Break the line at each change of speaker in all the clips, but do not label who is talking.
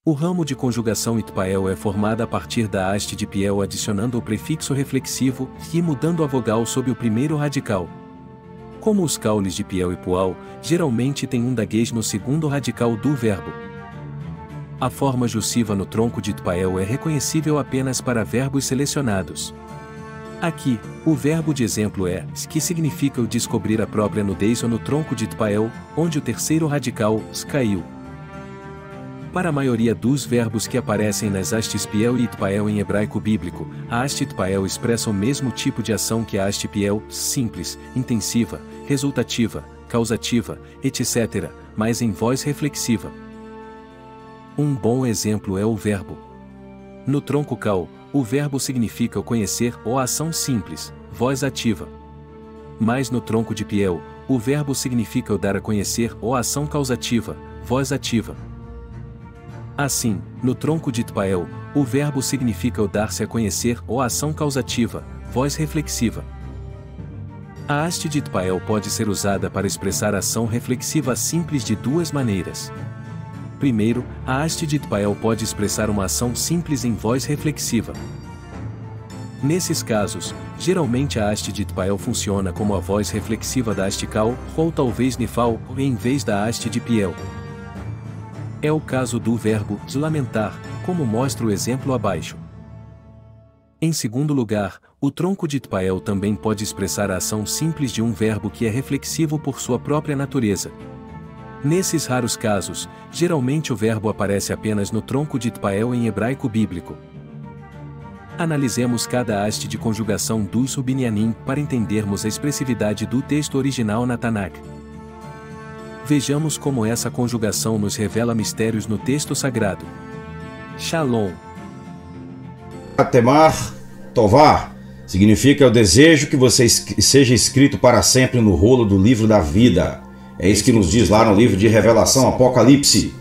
O ramo de conjugação itpael é formado a partir da haste de piel adicionando o prefixo reflexivo e mudando a vogal sob o primeiro radical. Como os caules de piel e pual, geralmente tem um daguês no segundo radical do verbo. A forma jussiva no tronco de itpael é reconhecível apenas para verbos selecionados. Aqui, o verbo de exemplo é, que significa o descobrir a própria nudez ou no tronco de itpael, onde o terceiro radical, caiu. Para a maioria dos verbos que aparecem nas hastes piel e itpael em hebraico bíblico, a haste itpael expressa o mesmo tipo de ação que a haste piel, simples, intensiva, resultativa, causativa, etc., mas em voz reflexiva. Um bom exemplo é o verbo. No tronco cal, o verbo significa o conhecer ou a ação simples, voz ativa. Mas no tronco de piel, o verbo significa o dar a conhecer ou a ação causativa, voz ativa. Assim, no tronco de itpael, o verbo significa o dar-se a conhecer ou a ação causativa, voz reflexiva. A haste de itpael pode ser usada para expressar ação reflexiva simples de duas maneiras. Primeiro, a haste de itpael pode expressar uma ação simples em voz reflexiva. Nesses casos, geralmente a haste de itpael funciona como a voz reflexiva da haste cal, ou talvez nifal, em vez da haste de piel. É o caso do verbo lamentar, como mostra o exemplo abaixo. Em segundo lugar, o tronco de itpael também pode expressar a ação simples de um verbo que é reflexivo por sua própria natureza. Nesses raros casos, geralmente o verbo aparece apenas no tronco de itpael em hebraico bíblico. Analisemos cada haste de conjugação dos Binyamin para entendermos a expressividade do texto original na Tanakh. Vejamos como essa conjugação nos revela mistérios no texto sagrado. Shalom.
Temar Tová significa o desejo que você seja escrito para sempre no rolo do livro da vida. É isso que nos diz lá no livro de Revelação, Apocalipse.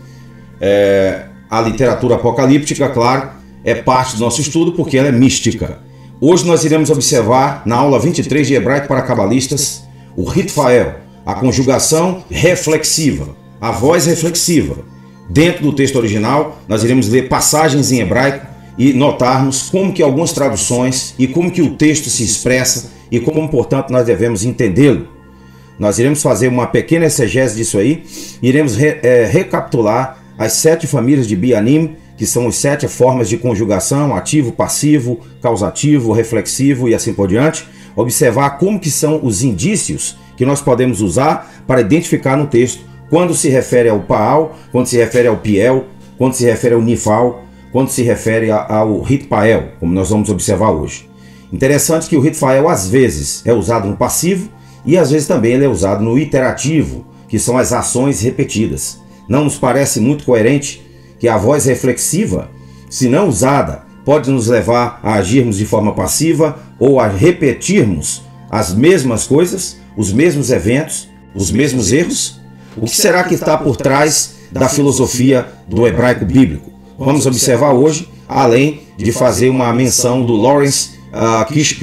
A literatura apocalíptica, claro, é parte do nosso estudo porque ela é mística. Hoje nós iremos observar, na aula 23 de Hebraico para Cabalistas, o Ritfael, a conjugação reflexiva, a voz reflexiva. Dentro do texto original, nós iremos ler passagens em hebraico e notarmos como que algumas traduções e como que o texto se expressa e como, portanto, nós devemos entendê-lo. Nós iremos fazer uma pequena exegese disso aí, iremos recapitular as 7 famílias de Binyamin, que são as 7 formas de conjugação, ativo, passivo, causativo, reflexivo e assim por diante. Observar como que são os indícios que nós podemos usar para identificar no texto quando se refere ao Paal, quando se refere ao Piel, quando se refere ao Nifal, quando se refere ao Ritpael, como nós vamos observar hoje. Interessante que o Ritfael às vezes é usado no passivo e às vezes também ele é usado no iterativo, que são as ações repetidas. Não nos parece muito coerente que a voz reflexiva, se não usada, pode nos levar a agirmos de forma passiva ou a repetirmos as mesmas coisas, os mesmos eventos, os mesmos erros? O que será que está por trás da filosofia do hebraico bíblico? Vamos observar hoje, além de fazer uma menção do Lawrence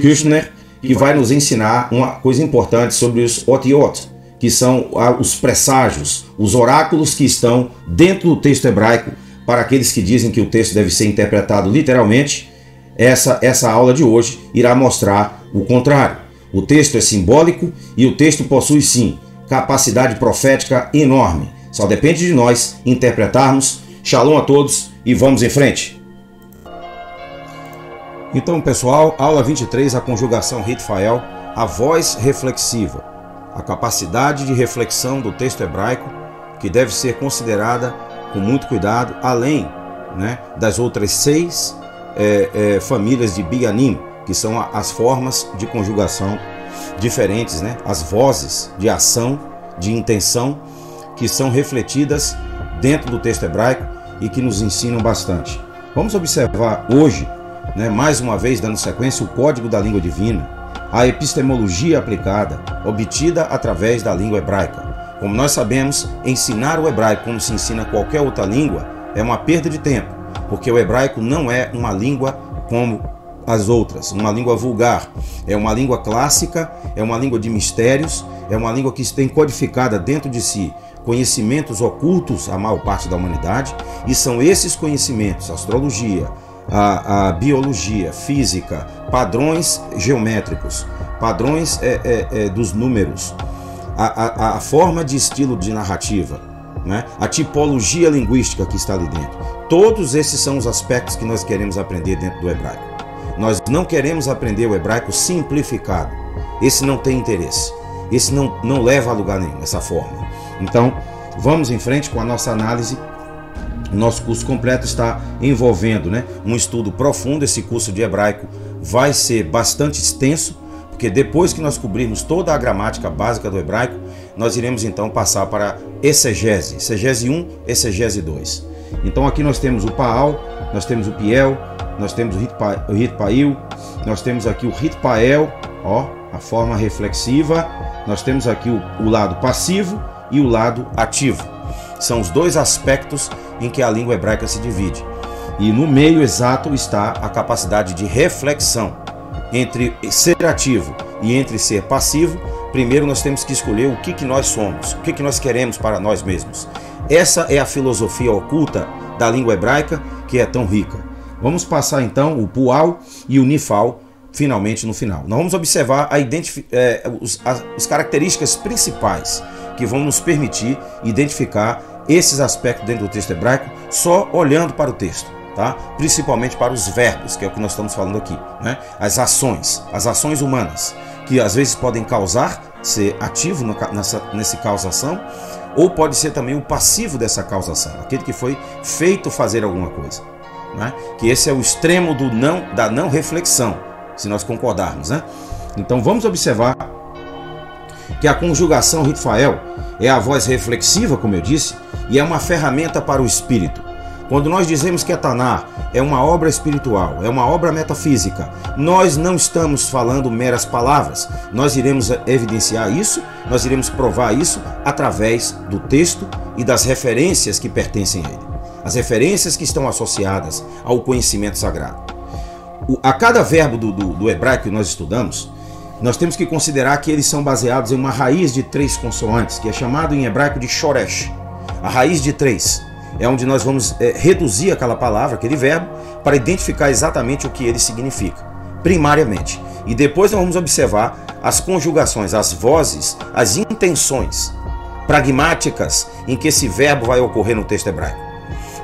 Kushner, que vai nos ensinar uma coisa importante sobre os otiot, que são os presságios, os oráculos que estão dentro do texto hebraico. Para aqueles que dizem que o texto deve ser interpretado literalmente, essa aula de hoje irá mostrar o contrário. O texto é simbólico e o texto possui sim capacidade profética enorme. Só depende de nós interpretarmos. Shalom a todos e vamos em frente. Então, pessoal, aula 23, a conjugação Ritfael, a voz reflexiva, a capacidade de reflexão do texto hebraico que deve ser considerada com muito cuidado, além, das outras 6 famílias de Binyamin, que são as formas de conjugação diferentes, as vozes de ação, de intenção, que são refletidas dentro do texto hebraico e que nos ensinam bastante. Vamos observar hoje, mais uma vez dando sequência, o código da língua divina, a epistemologia aplicada, obtida através da língua hebraica. Como nós sabemos, ensinar o hebraico como se ensina qualquer outra língua é uma perda de tempo, porque o hebraico não é uma língua como as outras, uma língua vulgar. É uma língua clássica, é uma língua de mistérios, é uma língua que tem codificada dentro de si conhecimentos ocultos à maior parte da humanidade, e são esses conhecimentos, astrologia, a biologia, física, padrões geométricos, padrões dos números, a forma de estilo de narrativa, né? A tipologia linguística que está ali dentro. Todos esses são os aspectos que nós queremos aprender dentro do hebraico. Nós não queremos aprender o hebraico simplificado. Esse não tem interesse. Esse não leva a lugar nenhum, essa forma. Então, vamos em frente com a nossa análise. O nosso curso completo está envolvendo, né, um estudo profundo. Esse curso de hebraico vai ser bastante extenso, porque depois que nós cobrirmos toda a gramática básica do hebraico, nós iremos então passar para exegese, exegese 1, exegese 2. Então aqui nós temos o Paal, nós temos o Piel, nós temos o Ritpail, nós temos aqui o Ritpael, ó, a forma reflexiva, nós temos aqui o lado passivo e o lado ativo. São os dois aspectos em que a língua hebraica se divide. E no meio exato está a capacidade de reflexão. Entre ser ativo e entre ser passivo, primeiro nós temos que escolher o que nós somos, o que nós queremos para nós mesmos. Essa é a filosofia oculta da língua hebraica, que é tão rica. Vamos passar então o Pual e o Nifal finalmente no final. Nós vamos observar as características principais que vão nos permitir identificar esses aspectos dentro do texto hebraico só olhando para o texto, tá? Principalmente para os verbos, que é o que nós estamos falando aqui, né? As ações humanas, que às vezes podem causar, ser ativo nessa causação, ou pode ser também o passivo dessa causação, aquele que foi feito fazer alguma coisa, né? Que esse é o extremo da não reflexão, se nós concordarmos, né? Então vamos observar que a conjugação Ritfael é a voz reflexiva, como eu disse, e é uma ferramenta para o espírito. Quando nós dizemos que a Taná é uma obra espiritual, é uma obra metafísica, nós não estamos falando meras palavras. Nós iremos evidenciar isso, nós iremos provar isso através do texto e das referências que pertencem a ele. As referências que estão associadas ao conhecimento sagrado. A cada verbo do hebraico que nós estudamos, nós temos que considerar que eles são baseados em uma raiz de 3 consoantes, que é chamado em hebraico de shoresh. A raiz de 3 é onde nós vamos reduzir aquela palavra, aquele verbo, para identificar exatamente o que ele significa, primariamente. E depois nós vamos observar as conjugações, as vozes, as intenções pragmáticas em que esse verbo vai ocorrer no texto hebraico.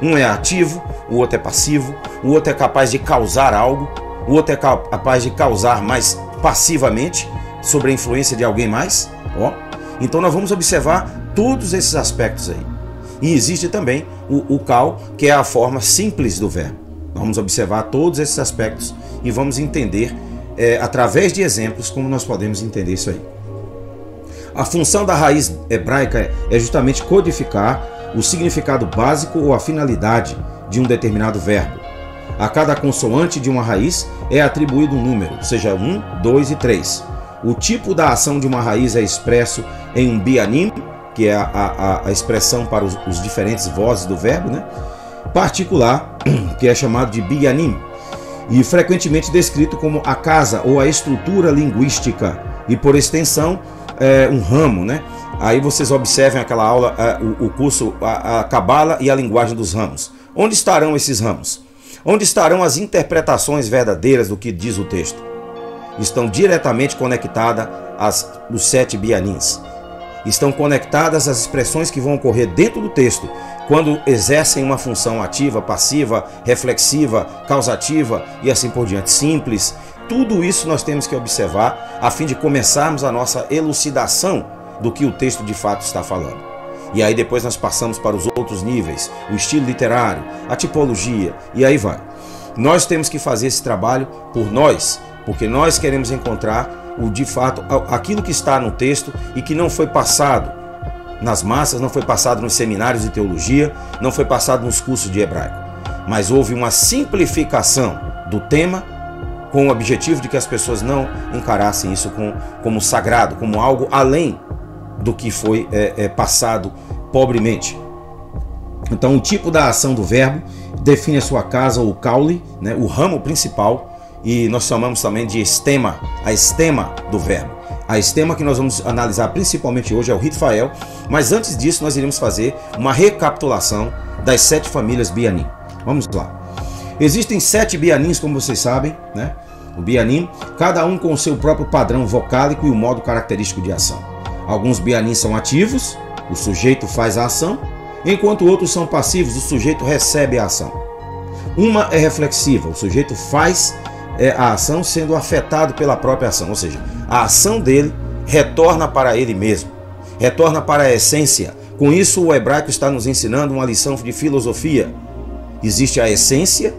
Um é ativo, o outro é passivo, o outro é capaz de causar algo, o outro é capaz de causar mais passivamente, sob a influência de alguém mais. Ó. Então nós vamos observar todos esses aspectos aí. E existe também o cal, que é a forma simples do verbo. Nós vamos observar todos esses aspectos e vamos entender, através de exemplos, como nós podemos entender isso aí. A função da raiz hebraica é justamente codificar o significado básico ou a finalidade de um determinado verbo. A cada consoante de uma raiz é atribuído um número, seja 1, 2 e 3. O tipo da ação de uma raiz é expresso em um bianim, que é a expressão para os diferentes vozes do verbo, né? Particular, que é chamado de bianim, e frequentemente descrito como a casa ou a estrutura linguística, e por extensão, um ramo, né? Aí vocês observem aquela aula, o curso, a Cabala e a linguagem dos ramos. Onde estarão esses ramos? Onde estarão as interpretações verdadeiras do que diz o texto? Estão diretamente conectadas os 7 bianins. Estão conectadas às expressões que vão ocorrer dentro do texto, quando exercem uma função ativa, passiva, reflexiva, causativa e assim por diante, simples. Tudo isso nós temos que observar a fim de começarmos a nossa elucidação do que o texto de fato está falando. E aí depois nós passamos para os outros níveis, o estilo literário, a tipologia, e aí vai. Nós temos que fazer esse trabalho por nós, porque nós queremos encontrar de fato aquilo que está no texto e que não foi passado nas massas, não foi passado nos seminários de teologia, não foi passado nos cursos de hebraico. Mas houve uma simplificação do tema com o objetivo de que as pessoas não encarassem isso como sagrado, como algo além do que foi passado pobremente. Então o tipo da ação do verbo define a sua casa ou caule, né, o ramo principal, e nós chamamos também de estema, a estema do verbo. Esse tema que nós vamos analisar principalmente hoje é o Ritfael, mas antes disso nós iremos fazer uma recapitulação das 7 famílias Bianim. Vamos lá. Existem 7 Bianims, como vocês sabem, né? O Bianim, cada um com o seu próprio padrão vocálico e o modo característico de ação. Alguns Bianim são ativos, o sujeito faz a ação, enquanto outros são passivos, o sujeito recebe a ação. Uma é reflexiva, o sujeito faz a ação sendo afetado pela própria ação, ou seja, a ação dele retorna para ele mesmo, retorna para a essência. Com isso, o hebraico está nos ensinando uma lição de filosofia. Existe a essência,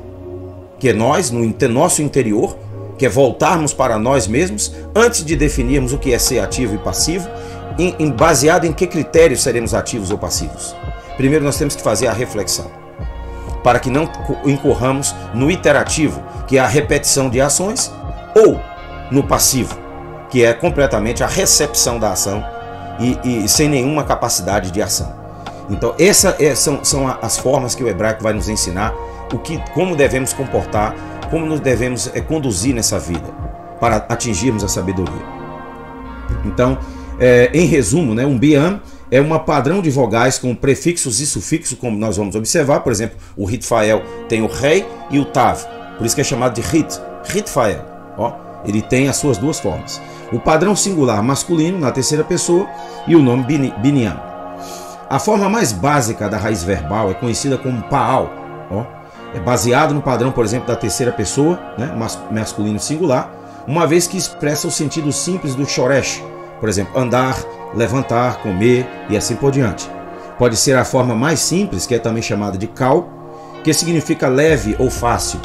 que é nós, no nosso interior, que é voltarmos para nós mesmos, antes de definirmos o que é ser ativo e passivo, baseado em que critérios seremos ativos ou passivos. Primeiro nós temos que fazer a reflexão, para que não incorramos no iterativo, que é a repetição de ações, ou no passivo, que é completamente a recepção da ação e sem nenhuma capacidade de ação. Então essas são as formas que o hebraico vai nos ensinar como devemos comportar, como nos devemos conduzir nessa vida, para atingirmos a sabedoria. Então, em resumo, né, um Bian é um padrão de vogais com prefixos e sufixos, como nós vamos observar. Por exemplo, o Ritfael tem o rei e o tav, por isso que é chamado de Ritfael. Ele tem as suas duas formas. O padrão singular masculino na terceira pessoa e o nome Binyan. A forma mais básica da raiz verbal é conhecida como Paal. É baseado no padrão, por exemplo, da terceira pessoa, né, masculino singular, uma vez que expressa o sentido simples do shoresh, por exemplo, andar, levantar, comer e assim por diante. Pode ser a forma mais simples, que é também chamada de kal, que significa leve ou fácil.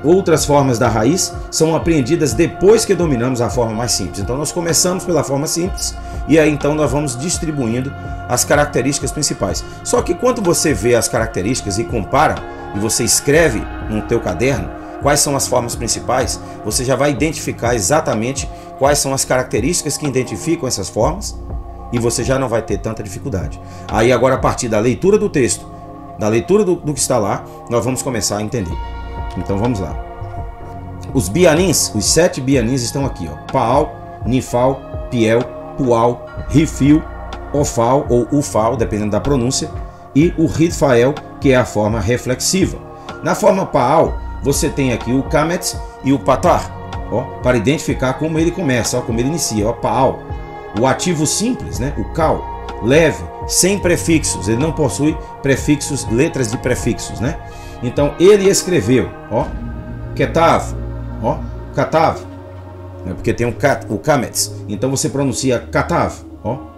Outras formas da raiz são apreendidas depois que dominamos a forma mais simples. Então nós começamos pela forma simples e aí então nós vamos distribuindo as características principais. Só que quando você vê as características e compara, e você escreve no teu caderno quais são as formas principais, você já vai identificar exatamente quais são as características que identificam essas formas e você já não vai ter tanta dificuldade. Aí agora, a partir da leitura do texto, da leitura do que está lá, nós vamos começar a entender. Então vamos lá. Os Bianins, os 7 Bianins estão aqui, Paal, Nifal, Piel, Pual, Rifil, Ofal ou Ufal, dependendo da pronúncia, e o Ritfael, que é a forma reflexiva. Na forma Paal, você tem aqui o Kametz e o Patar, para identificar como ele começa, como ele inicia, Paal. O ativo simples, né, o Kal, leve, sem prefixos, ele não possui prefixos, letras de prefixos, né? Então ele escreveu, Ketav, Katav, né, porque tem o Kametz, então você pronuncia Katav,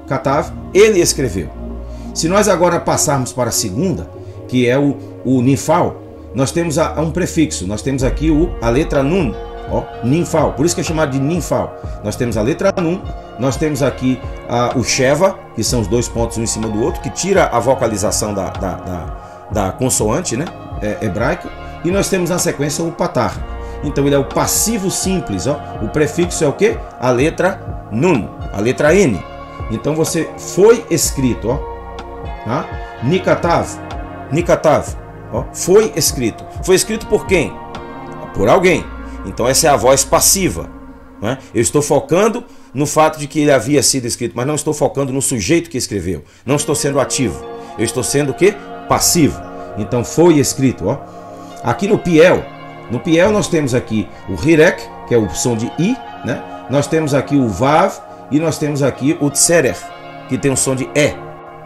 Katav, ele escreveu. Se nós agora passarmos para a segunda, que é o Nifal, nós temos um prefixo, nós temos aqui a letra Nun, Ninfal, por isso que é chamado de Ninfal. Nós temos a letra Nun, nós temos aqui o Sheva, que são os dois pontos um em cima do outro, que tira a vocalização da consoante, né, hebraica, e nós temos na sequência o Patar. Então ele é o passivo simples, o prefixo é o que? A letra Nun, a letra N. Então você foi escrito, Nikatav, foi escrito. Foi escrito por quem? Por alguém. Então essa é a voz passiva, né? Eu estou focando no fato de que ele havia sido escrito, mas não estou focando no sujeito que escreveu. Não estou sendo ativo. Eu estou sendo o quê? Passivo. Então foi escrito, Aqui no Piel nós temos aqui o Hirek, que é o som de I, né? Nós temos aqui o Vav e nós temos aqui o Tserer, que tem o som de E,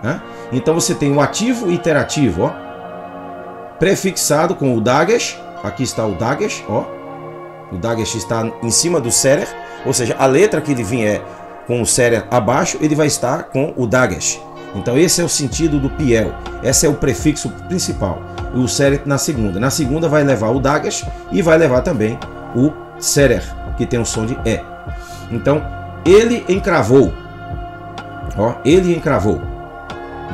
né? Então você tem o ativo e iterativo, prefixado com o Dagesh. Aqui está o Dagesh, o Dagesh está em cima do Serer, ou seja, a letra que ele vier com o Serer abaixo, ele vai estar com o Dagesh. Então esse é o sentido do Piel, esse é o prefixo principal. O Serer na segunda vai levar o Dagesh e vai levar também o Serer, que tem o som de E. Então ele encravou, ele encravou.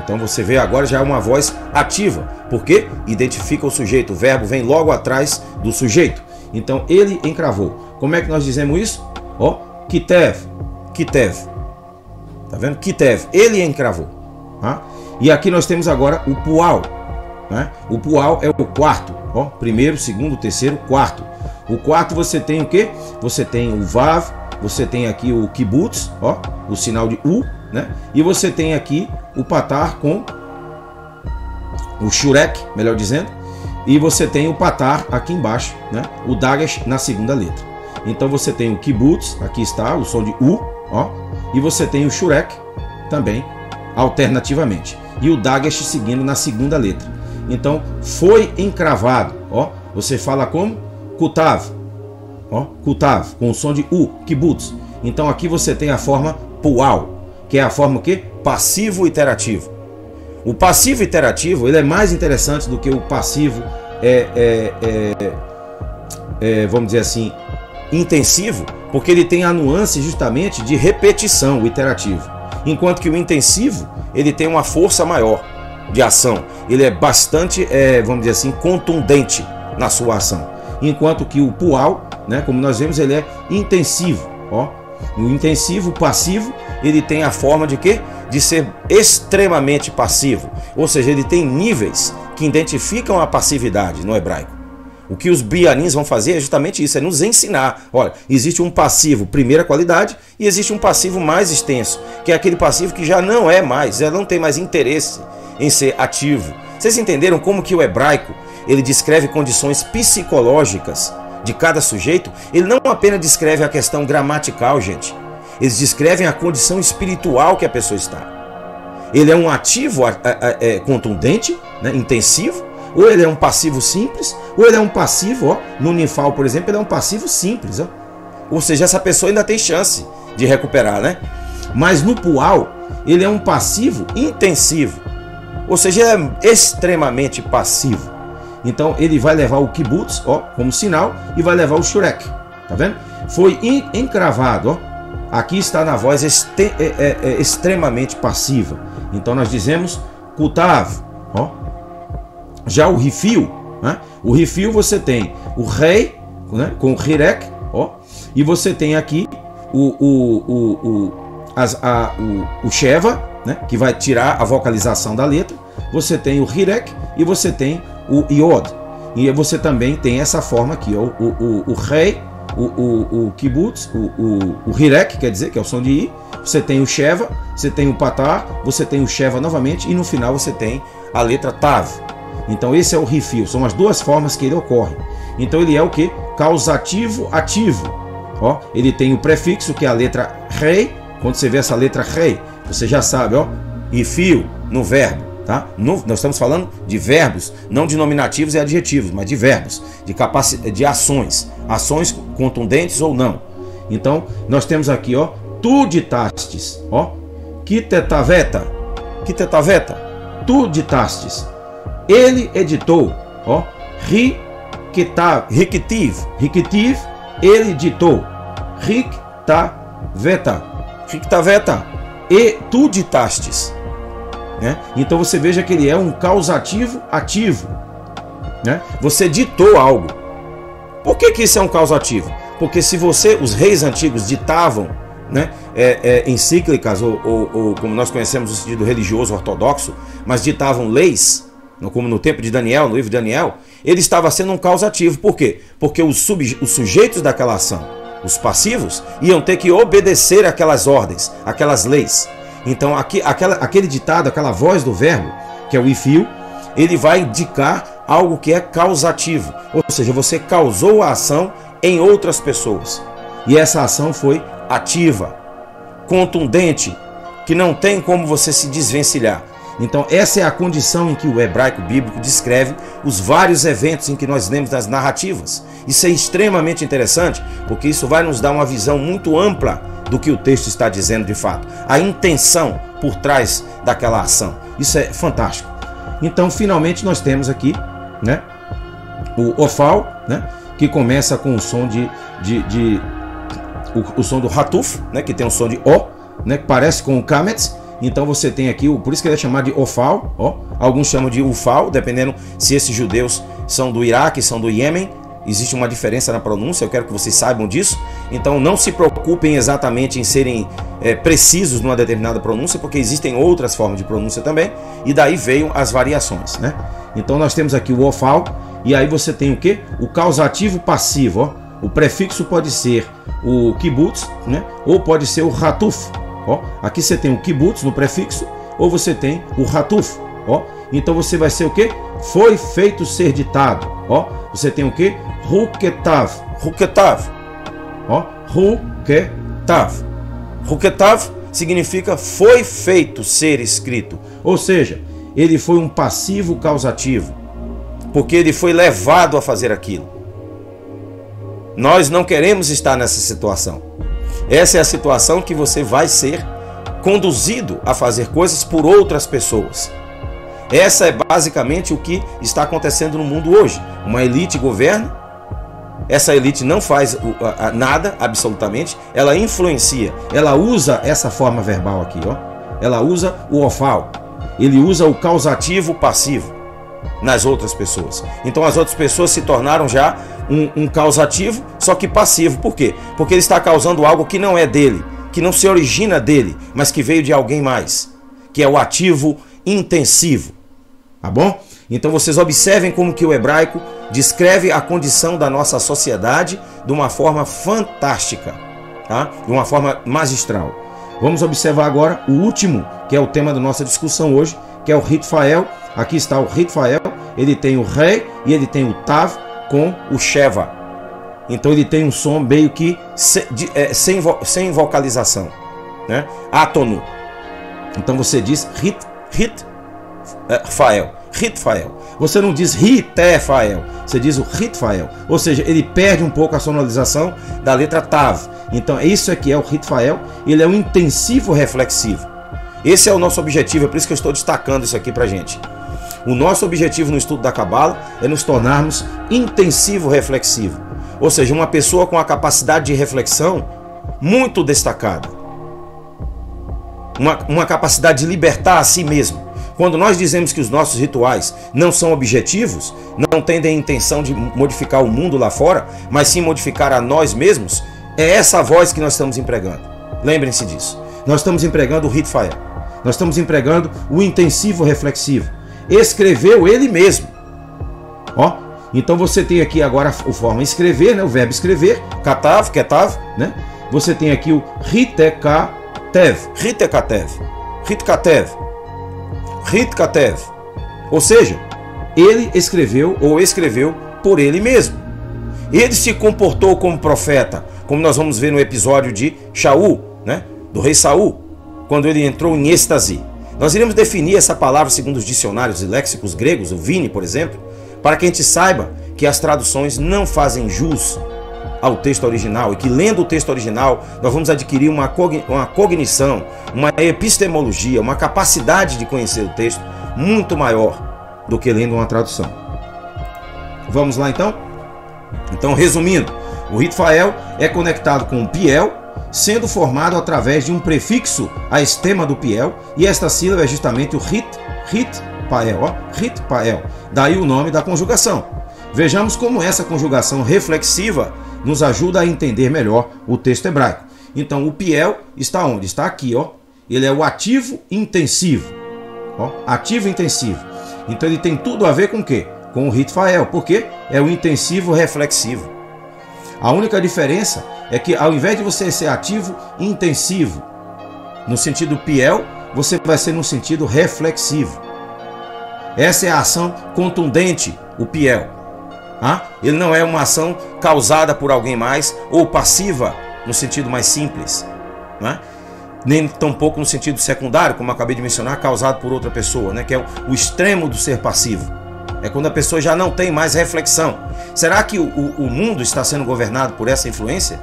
Então você vê agora já uma voz ativa, porque identifica o sujeito, o verbo vem logo atrás do sujeito. Então ele encravou. Como é que nós dizemos isso? Kitev, Kitev. Tá vendo? Kitev, ele encravou. E aqui nós temos agora o Pual, né? O Pual é o quarto, primeiro, segundo, terceiro, quarto. O quarto você tem o quê? Você tem o Vav você tem aqui o kibbutz, ó, o sinal de U, né? E você tem aqui o patar com o shurek, melhor dizendo, e você tem o patar aqui embaixo, né? O dagesh na segunda letra. Então você tem o kibbutz, aqui está o som de U, ó, e você tem o shurek também alternativamente, e o dagesh seguindo na segunda letra. Então foi encravado, ó, você fala como kutav, ó, kutav, com o som de U, kibbutz. Então aqui você tem a forma pual, que é a forma o quê? Passivo iterativo. O passivo iterativo, ele é mais interessante do que o passivo vamos dizer assim, intensivo, porque ele tem a nuance justamente de repetição, o iterativo. Enquanto que o intensivo, ele tem uma força maior de ação. Ele é bastante, vamos dizer assim, contundente na sua ação. Enquanto que o pual, né, como nós vemos, ele é intensivo, ó. O intensivo, passivo, ele tem a forma de quê? De ser extremamente passivo. Ou seja, ele tem níveis que identificam a passividade no hebraico. O que os bianins vão fazer é justamente isso, é nos ensinar. Olha, existe um passivo primeira qualidade e existe um passivo mais extenso, que é aquele passivo que já não é mais, já não tem mais interesse em ser ativo. Vocês entenderam como que o hebraico, ele descreve condições psicológicas de cada sujeito? Ele não apenas descreve a questão gramatical, gente. Eles descrevem a condição espiritual que a pessoa está. Ele é um ativo contundente, né, intensivo, ou ele é um passivo simples, ou ele é um passivo, ó, no Nifal, por exemplo, ele é um passivo simples, ó. Ou seja, essa pessoa ainda tem chance de recuperar, né? Mas no Pual, ele é um passivo intensivo, ou seja, ele é extremamente passivo. Então ele vai levar o kibbutz, ó, como sinal, e vai levar o shurek, tá vendo? Foi encravado, ó. Aqui está na voz extremamente passiva. Então nós dizemos kutav, ó. Já o rifio, né? O rifio você tem o rei, né, com o hirek, ó, e você tem aqui o sheva, né, que vai tirar a vocalização da letra. Você tem o hirek e você tem o iod. E você também tem essa forma aqui, ó, o rei, o kibbutz, o hirek, quer dizer, que é o som de i. Você tem o sheva, você tem o patar, você tem o sheva novamente, e no final você tem a letra tav. Então esse é o rifio, são as duas formas que ele ocorre. Então ele é o que? Causativo ativo. Ó, ele tem o prefixo, que é a letra rei. Quando você vê essa letra rei, você já sabe, ó, rifio no verbo, tá? Nós estamos falando de verbos, não de nominativos e adjetivos, mas de verbos, de ações, ações contundentes ou não. Então nós temos aqui, ó, tu ditastes, ó, kitetaveta, tu ditastes. Ele editou, ó, riktiv, ele ditou, riktaveta, e tu ditastes, né? Então você veja que ele é um causativo ativo, né? Você ditou algo. Por que isso é um causativo? Porque se os reis antigos ditavam, né, encíclicas ou como nós conhecemos o sentido religioso ortodoxo, mas ditavam leis, como no tempo de Daniel, no livro de Daniel, ele estava sendo um causativo. Por quê? Porque os sujeitos daquela ação, os passivos, iam ter que obedecer aquelas ordens, aquelas leis. Então aquele ditado, aquela voz do verbo, que é o ifio, ele vai indicar algo que é causativo. Ou seja, você causou a ação em outras pessoas. E essa ação foi ativa, contundente, que não tem como você se desvencilhar. Então essa é a condição em que o hebraico bíblico descreve os vários eventos em que nós lemos nas narrativas. Isso é extremamente interessante, porque isso vai nos dar uma visão muito ampla do que o texto está dizendo de fato. A intenção por trás daquela ação. Isso é fantástico. Então finalmente nós temos aqui, né, o ofal, né, que começa com o som o som do hatuf, né, que tem um som de o, né, que parece com o kametz. Então você tem aqui, por isso que ele é chamado de ofal, ó. Alguns chamam de ufal, dependendo se esses judeus são do Iraque, são do Iêmen. Existe uma diferença na pronúncia, eu quero que vocês saibam disso. Então não se preocupem exatamente em serem precisos numa determinada pronúncia, porque existem outras formas de pronúncia também, e daí veio as variações, né? Então nós temos aqui o ofal, e aí você tem o que? O causativo passivo, ó. O prefixo pode ser o kibbutz, né? Ou pode ser o hatuf. Ó, aqui você tem o kibbutz no prefixo, ou você tem o hatuf. Ó, então você vai ser o que? Foi feito ser ditado. Ó, você tem o que? Huketav. Huketav. Ó, Huketav. Huketav significa foi feito ser escrito. Ou seja, ele foi um passivo causativo, porque ele foi levado a fazer aquilo. Nós não queremos estar nessa situação. Essa é a situação que você vai ser conduzido a fazer coisas por outras pessoas. Essa é basicamente o que está acontecendo no mundo hoje. Uma elite governa, essa elite não faz nada, absolutamente, ela influencia, ela usa essa forma verbal aqui, ó. Ela usa o ofal, ele usa o causativo passivo nas outras pessoas. Então as outras pessoas se tornaram já um causativo, só que passivo. Por quê? Porque ele está causando algo que não é dele, que não se origina dele, mas que veio de alguém mais, que é o ativo intensivo. Tá bom? Então vocês observem como que o hebraico descreve a condição da nossa sociedade de uma forma fantástica, tá? De uma forma magistral. Vamos observar agora o último, que é o tema da nossa discussão hoje, que é o Ritfael. Aqui está o Ritfael, ele tem o Rei e ele tem o Tav com o Sheva. Então ele tem um som meio que sem vocalização, né? Átono. Então você diz Ritfael. Ritfael. Você não diz Ritefael, você diz o Ritfael. Ou seja, ele perde um pouco a sonorização da letra Tav. Então isso aqui é o Ritfael, ele é um intensivo reflexivo. Esse é o nosso objetivo, é por isso que eu estou destacando isso aqui pra gente. O nosso objetivo no estudo da Cabala é nos tornarmos intensivo reflexivo. Ou seja, uma pessoa com a capacidade de reflexão muito destacada. Uma capacidade de libertar a si mesmo. Quando nós dizemos que os nossos rituais não são objetivos, não têm a intenção de modificar o mundo lá fora, mas sim modificar a nós mesmos, é essa voz que nós estamos empregando. Lembrem-se disso. Nós estamos empregando o Ritfael. Nós estamos empregando o intensivo reflexivo. Escreveu ele mesmo. Ó, então você tem aqui agora a forma escrever, né? O verbo escrever, katav, ketav, né? Você tem aqui o ritekatev, ritekatev, ritkatev, ritkatev. Ou seja, ele escreveu ou escreveu por ele mesmo. Ele se comportou como profeta, como nós vamos ver no episódio de Shaul, né? Do rei Saul, quando ele entrou em êxtase. Nós iremos definir essa palavra segundo os dicionários e léxicos gregos, o Vini, por exemplo, para que a gente saiba que as traduções não fazem jus ao texto original e que lendo o texto original nós vamos adquirir uma cognição, uma epistemologia, uma capacidade de conhecer o texto muito maior do que lendo uma tradução. Vamos lá então? Então, resumindo, o Ritfael é conectado com o Piel, sendo formado através de um prefixo à estema do Piel, e esta sílaba é justamente o Ritpael, ó, Ritpael. Daí o nome da conjugação. Vejamos como essa conjugação reflexiva nos ajuda a entender melhor o texto hebraico. Então o Piel está onde? Está aqui, ó. Ele é o ativo intensivo, ó, ativo intensivo. Então ele tem tudo a ver com o quê? Com o Ritfael, porque é o intensivo reflexivo. A única diferença é que ao invés de você ser ativo intensivo no sentido Piel, você vai ser no sentido reflexivo. Essa é a ação contundente, o Piel. Ele não é uma ação causada por alguém mais ou passiva no sentido mais simples, né? Nem tampouco no sentido secundário, como eu acabei de mencionar, causado por outra pessoa, né? Que é o extremo do ser passivo. É quando a pessoa já não tem mais reflexão. Será que o mundo está sendo governado por essa influência?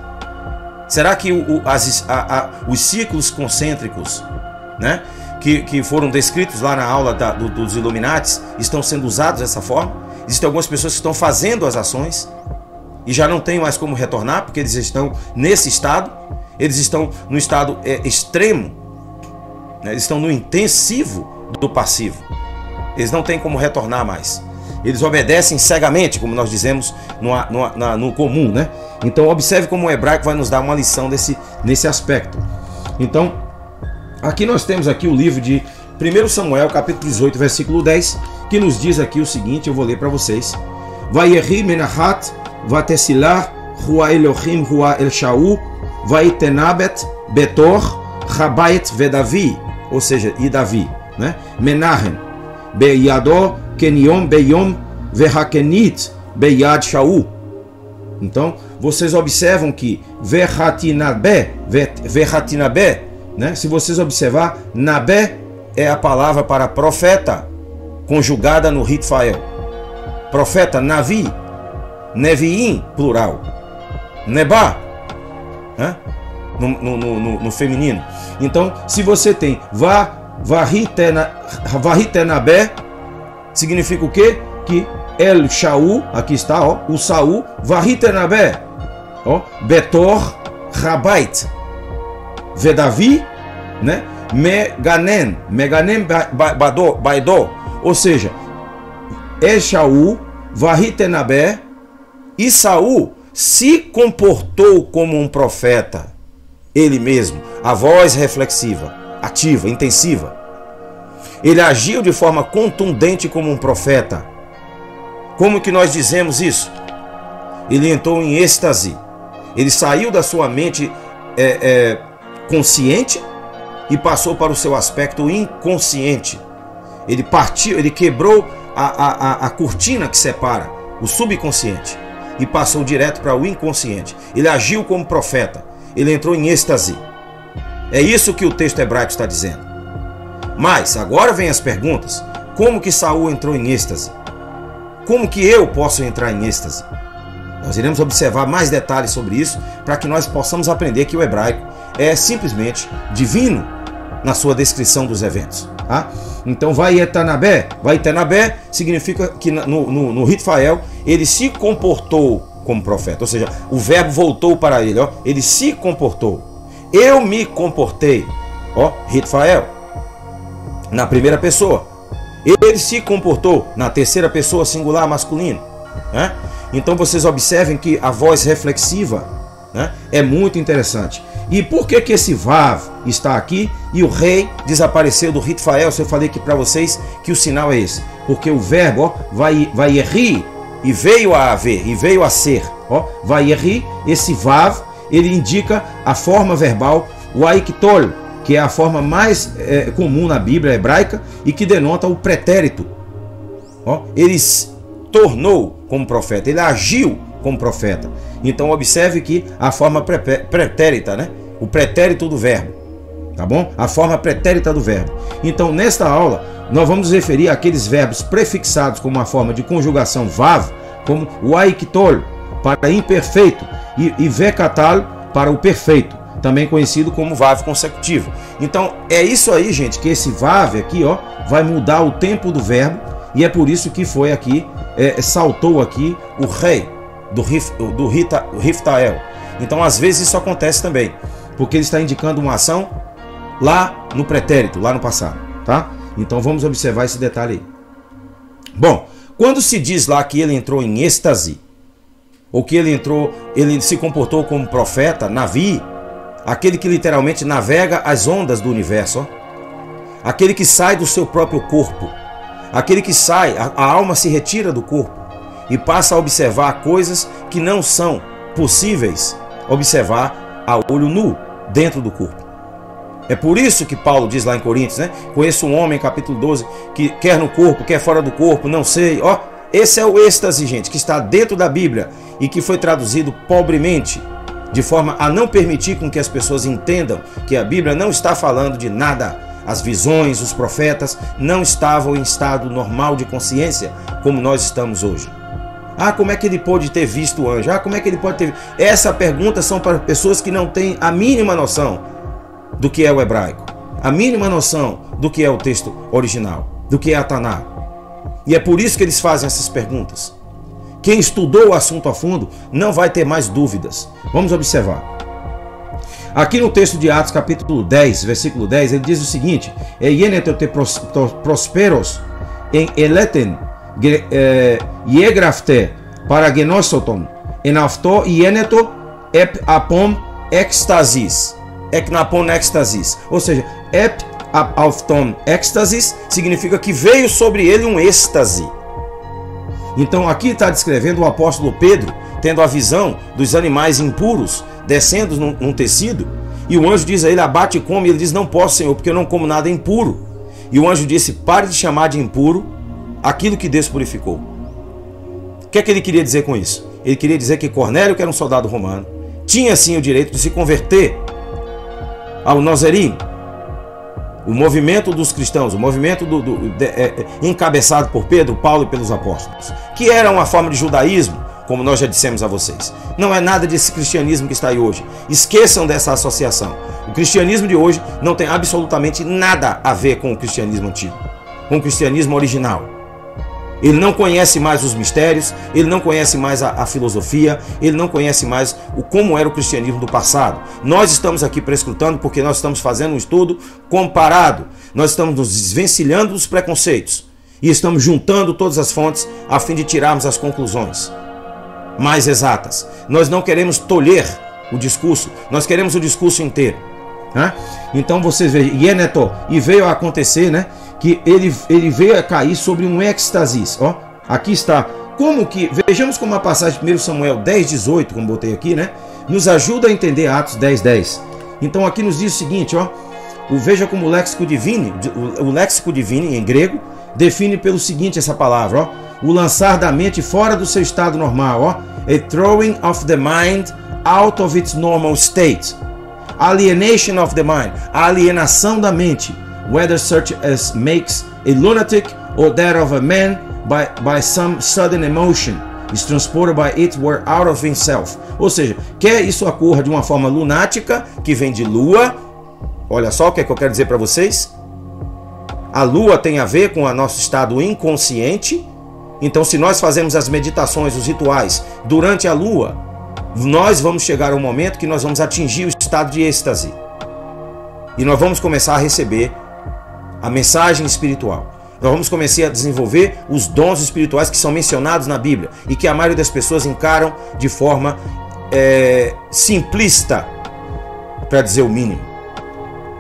Será que os ciclos concêntricos, né, que foram descritos lá na aula dos Illuminatis estão sendo usados dessa forma? Existem algumas pessoas que estão fazendo as ações e já não tem mais como retornar, porque eles estão nesse estado, eles estão no estado extremo, né, eles estão no intensivo do passivo. Eles não têm como retornar mais. Eles obedecem cegamente, como nós dizemos no comum, né? Então observe como o hebraico vai nos dar uma lição nesse aspecto. Então, aqui nós temos aqui o livro de 1 Samuel, capítulo 18, versículo 10, que nos diz aqui o seguinte, eu vou ler para vocês. Vayehi menahat vatesilah Hua Elohim, Hua El Shaul, Vaitenabet, Betor, Rabait Vedavi, ou seja, e Davi, né? Menahem, Beyador, Keniom, Beyom, Verhakenit, Beyad Shaul. Então, vocês observam que Verhatinabé, né? Se vocês observar, Nabé é a palavra para profeta, conjugada no Ritfael. Profeta, Navi, Neviim, plural. Nebá, né? No feminino. Então, se você tem Varitenabé, significa o quê? Que El Shaul, aqui está, ó, o Saul, Varitenabé, ó, Betor, Rabait, Vedavi, né? Meganem Baidó, ou seja, El Shaul, Varitenabé, e Saul se comportou como um profeta, ele mesmo, a voz reflexiva, ativa, intensiva. Ele agiu de forma contundente como um profeta. Como que nós dizemos isso? Ele entrou em êxtase. Ele saiu da sua mente consciente e passou para o seu aspecto inconsciente. Ele partiu, ele quebrou a cortina que separa o subconsciente e passou direto para o inconsciente. Ele agiu como profeta. Ele entrou em êxtase. É isso que o texto hebraico está dizendo. Mas agora vem as perguntas. Como que Saul entrou em êxtase? Como que eu posso entrar em êxtase? Nós iremos observar mais detalhes sobre isso para que nós possamos aprender que o hebraico é simplesmente divino na sua descrição dos eventos. Tá? Então, Vaitenabé significa que no Ritfael ele se comportou como profeta, ou seja, o verbo voltou para ele, ó, ele se comportou. Eu me comportei, ó, Ritfael, na primeira pessoa. Ele se comportou na terceira pessoa singular masculino, né? Então vocês observem que a voz reflexiva, né, é muito interessante. E por que esse Vav está aqui e o rei desapareceu do Ritfael? Eu falei aqui para vocês que o sinal é esse, porque o verbo, ó, vai errir e veio a haver, e veio a ser, ó, vai errir, esse Vav, ele indica a forma verbal Waiktol, que é a forma mais comum na Bíblia hebraica e que denota o pretérito. Ó, ele se tornou como profeta, ele agiu como profeta. Então observe que a forma pretérita, né? O pretérito do verbo, tá bom? A forma pretérita do verbo. Então nesta aula nós vamos referir àqueles verbos prefixados com uma forma de conjugação vav, como waiktol para imperfeito e vekatal para o perfeito, também conhecido como vav consecutivo. Então é isso aí, gente, que esse vav aqui, ó, vai mudar o tempo do verbo, e é por isso que foi aqui, saltou aqui o rei do Riftael. Então às vezes isso acontece também, porque ele está indicando uma ação lá no pretérito, lá no passado, tá? Então vamos observar esse detalhe aí. Bom, quando se diz lá que ele entrou em êxtase, ou que ele se comportou como profeta, Navi, aquele que literalmente navega as ondas do universo, ó, aquele que sai do seu próprio corpo, aquele que sai, a alma se retira do corpo e passa a observar coisas que não são possíveis observar a olho nu dentro do corpo. É por isso que Paulo diz lá em Coríntios, né? Conheço um homem, capítulo 12, que quer no corpo, quer fora do corpo, não sei. Ó, esse é o êxtase, gente, que está dentro da Bíblia e que foi traduzido pobremente, de forma a não permitir com que as pessoas entendam que a Bíblia não está falando de nada. As visões, os profetas não estavam em estado normal de consciência como nós estamos hoje. Ah, como é que ele pode ter visto o anjo? Ah, como é que ele pode ter... Essa pergunta são para pessoas que não têm a mínima noção do que é o hebraico, a mínima noção do que é o texto original, do que é a Taná. E é por isso que eles fazem essas perguntas. Quem estudou o assunto a fundo não vai ter mais dúvidas. Vamos observar. Aqui no texto de Atos, capítulo 10, versículo 10, ele diz o seguinte: Eieneto prosperos em eleten iegrafte para genosoton enafto ieneto ep apom ecstasis. Eknapon ecstasis. Ou seja, ep apom ecstasis significa que veio sobre ele um êxtase. Então aqui está descrevendo o apóstolo Pedro tendo a visão dos animais impuros descendo num tecido, e o anjo diz a ele, abate e come, e ele diz, não posso, Senhor, porque eu não como nada impuro. E o anjo disse, pare de chamar de impuro aquilo que Deus purificou. O que é que ele queria dizer com isso? Ele queria dizer que Cornélio, que era um soldado romano, tinha sim o direito de se converter ao Nazarim, o movimento dos cristãos, o movimento encabeçado por Pedro, Paulo e pelos apóstolos, que era uma forma de judaísmo, como nós já dissemos a vocês. Não é nada desse cristianismo que está aí hoje. Esqueçam dessa associação. O cristianismo de hoje não tem absolutamente nada a ver com o cristianismo antigo, com o cristianismo original. Ele não conhece mais os mistérios, ele não conhece mais a filosofia, ele não conhece mais como era o cristianismo do passado. Nós estamos aqui prescrutando porque nós estamos fazendo um estudo comparado. Nós estamos nos desvencilhando dos preconceitos e estamos juntando todas as fontes a fim de tirarmos as conclusões mais exatas. Nós não queremos tolher o discurso, nós queremos o discurso inteiro. Né? Então vocês vejam, e veio a acontecer, né, que ele veio a cair sobre um êxtase. Ó, aqui está. Como que, vejamos como a passagem de 1 Samuel 10:18, como botei aqui, né, nos ajuda a entender Atos 10:10. Então aqui nos diz o seguinte, ó, veja como o léxico divine em grego define pelo seguinte essa palavra, ó, o lançar da mente fora do seu estado normal, ó, a throwing of the mind out of its normal state, alienation of the mind, a alienação da mente, whether such as makes a lunatic or that of a man by some sudden emotion is transported by it were out of himself. Ou seja, quer isso ocorra de uma forma lunática, que vem de lua. Olha só o que é que eu quero dizer para vocês. A lua tem a ver com o nosso estado inconsciente. Então, se nós fazemos as meditações, os rituais durante a lua, nós vamos chegar a um momento que nós vamos atingir o estado de êxtase. E nós vamos começar a receber a mensagem espiritual. Nós vamos começar a desenvolver os dons espirituais que são mencionados na Bíblia e que a maioria das pessoas encaram de forma simplista, para dizer o mínimo.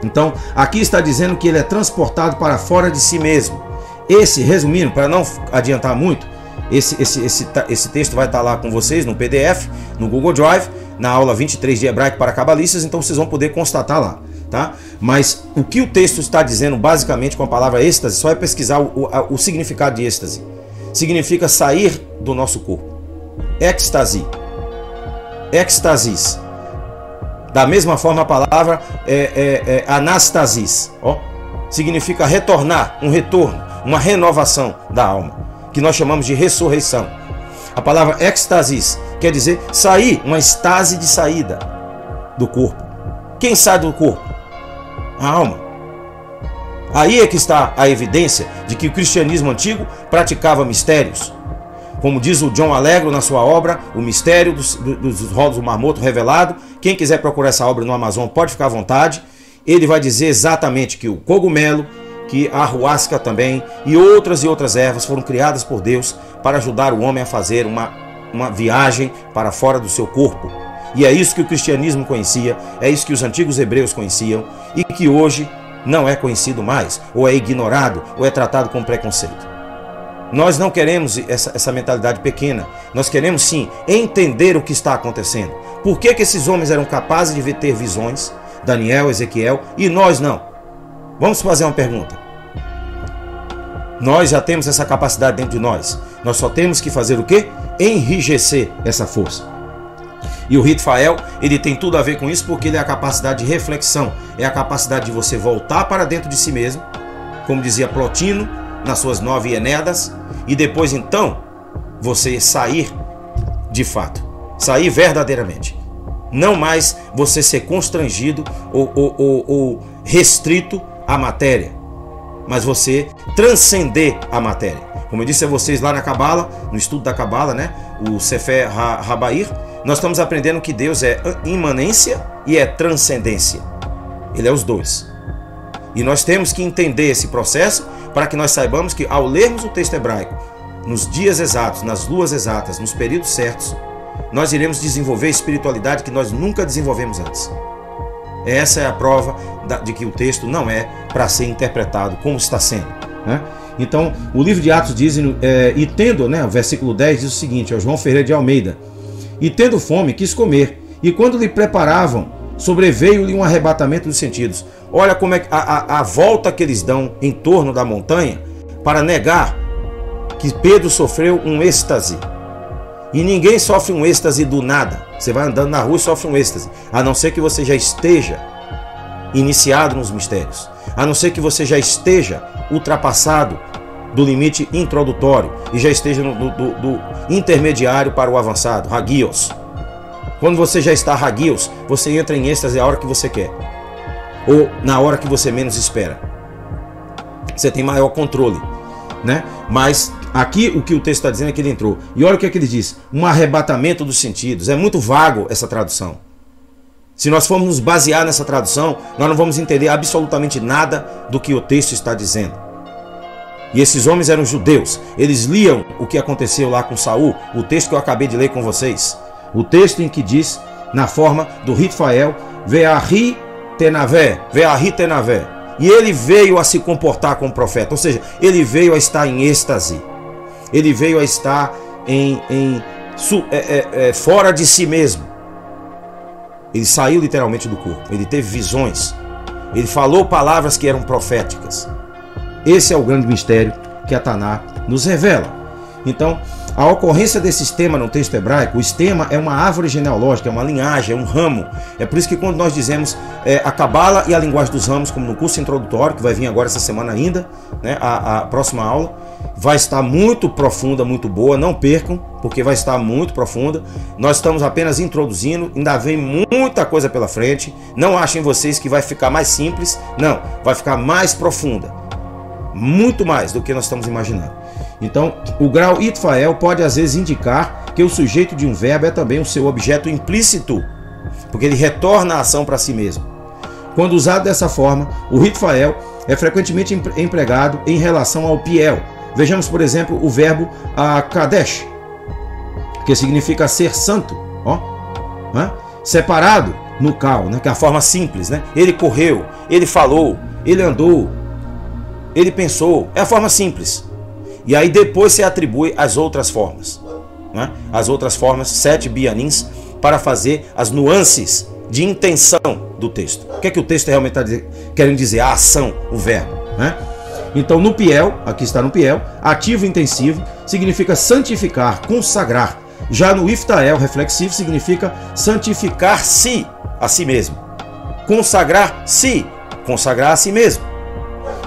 Então, aqui está dizendo que ele é transportado para fora de si mesmo. Resumindo, para não adiantar muito, esse texto vai estar lá com vocês no PDF, no Google Drive, na aula 23 de Hebraico para Cabalistas, então vocês vão poder constatar lá, tá? Mas o que o texto está dizendo basicamente com a palavra êxtase, só é pesquisar o significado de êxtase. Significa sair do nosso corpo. Êxtase. Êxtasis. Da mesma forma a palavra anastasis, ó, significa retornar, um retorno, uma renovação da alma, que nós chamamos de ressurreição. A palavra êxtasis quer dizer sair, uma estase de saída do corpo. Quem sai do corpo? A alma. Aí é que está a evidência de que o cristianismo antigo praticava mistérios. Como diz o John Allegro na sua obra, O Mistério dos Rolos do Mar Morto Revelado. Quem quiser procurar essa obra no Amazon pode ficar à vontade. Ele vai dizer exatamente que o cogumelo, que a arruasca também e outras ervas foram criadas por Deus para ajudar o homem a fazer uma viagem para fora do seu corpo. E é isso que o cristianismo conhecia, é isso que os antigos hebreus conheciam e que hoje não é conhecido mais, ou é ignorado, ou é tratado com preconceito. Nós não queremos essa mentalidade pequena, nós queremos sim entender o que está acontecendo. Por que esses homens eram capazes de ter visões, Daniel, Ezequiel, e nós não? Vamos fazer uma pergunta. Nós já temos essa capacidade dentro de nós. Nós só temos que fazer o quê? Enrijecer essa força. E o Ritfael, ele tem tudo a ver com isso, porque ele é a capacidade de reflexão. É a capacidade de você voltar para dentro de si mesmo, como dizia Plotino nas suas 9 Enéadas, e depois então você sair de fato. Sair verdadeiramente. Não mais você ser constrangido ou restrito à matéria, mas você transcender a matéria. Como eu disse a vocês lá na Cabala, no estudo da Cabala, né, o Sefer Habair, nós estamos aprendendo que Deus é imanência e é transcendência. Ele é os dois. E nós temos que entender esse processo para que nós saibamos que ao lermos o texto hebraico, nos dias exatos, nas luas exatas, nos períodos certos, nós iremos desenvolver a espiritualidade que nós nunca desenvolvemos antes. Essa é a prova de que o texto não é para ser interpretado como está sendo, né? Então, o livro de Atos diz, e tendo, né, o versículo 10 diz o seguinte, João Ferreira de Almeida, e tendo fome quis comer, e quando lhe preparavam, sobreveio-lhe um arrebatamento dos sentidos. Olha como é a volta que eles dão em torno da montanha para negar que Pedro sofreu um êxtase. E ninguém sofre um êxtase do nada. Você vai andando na rua e sofre um êxtase, a não ser que você já esteja iniciado nos mistérios, a não ser que você já esteja ultrapassado do limite introdutório e já esteja do intermediário para o avançado, hagios. Quando você já está hagios, você entra em êxtase a hora que você quer, ou na hora que você menos espera. Você tem maior controle, né? Mas aqui o que o texto está dizendo é que ele entrou. E olha o que é que ele diz: um arrebatamento dos sentidos. É muito vago essa tradução. Se nós formos nos basear nessa tradução, nós não vamos entender absolutamente nada do que o texto está dizendo. E esses homens eram judeus. Eles liam o que aconteceu lá com Saul, o texto que eu acabei de ler com vocês. O texto em que diz, na forma do Ritfael, Ve'ahi tenavé, Ve'ahi tenavé. E ele veio a se comportar como profeta, ou seja, ele veio a estar em êxtase. Ele veio a estar fora de si mesmo. Ele saiu literalmente do corpo, ele teve visões, ele falou palavras que eram proféticas. Esse é o grande mistério que a Taná nos revela. Então, a ocorrência desse estema no texto hebraico, o estema é uma árvore genealógica, é uma linhagem, é um ramo. É por isso que quando nós dizemos a Cabala e a linguagem dos ramos, como no curso introdutório, que vai vir agora essa semana ainda, né, a próxima aula, vai estar muito profunda, muito boa, não percam, porque vai estar muito profunda. Nós estamos apenas introduzindo, ainda vem muita coisa pela frente. Não achem vocês que vai ficar mais simples, não, vai ficar mais profunda, muito mais do que nós estamos imaginando. Então, o grau Itfael pode às vezes indicar que o sujeito de um verbo é também o seu objeto implícito, porque ele retorna a ação para si mesmo. Quando usado dessa forma, o Ritfael é frequentemente empregado em relação ao Piel. Vejamos, por exemplo, o verbo Kadesh, que significa ser santo, né? Separado no Kal, né? Que é a forma simples, né? Ele correu, ele falou, ele andou, ele pensou, é a forma simples. E aí depois se atribui as outras formas, né? As outras formas, 7 bianins, para fazer as nuances de intenção do texto. O que é que o texto realmente está querendo dizer? A ação, o verbo, né? Então no Piel, aqui está no Piel, ativo intensivo significa santificar, consagrar. Já no Iftael, reflexivo, significa santificar-se a si mesmo. Consagrar-se, consagrar a si mesmo,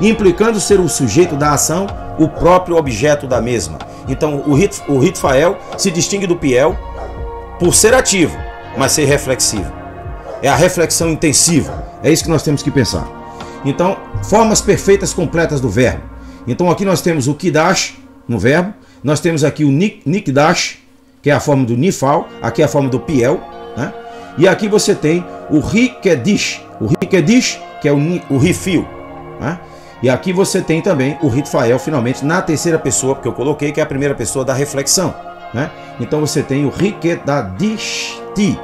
implicando ser o sujeito da ação, o próprio objeto da mesma. Então o Ritfael se distingue do Piel por ser ativo, mas ser reflexivo. É a reflexão intensiva. É isso que nós temos que pensar. Então, formas perfeitas completas do verbo. Então aqui nós temos o Kidash no verbo, nós temos aqui o Nikdash, que é a forma do Nifal, aqui é a forma do Piel, né? E aqui você tem o Rikedish, que é o Rifil, né? E aqui você tem também o Ritfael, finalmente, na terceira pessoa, porque eu coloquei que é a primeira pessoa da reflexão, né? Então você tem o Rikedadishti,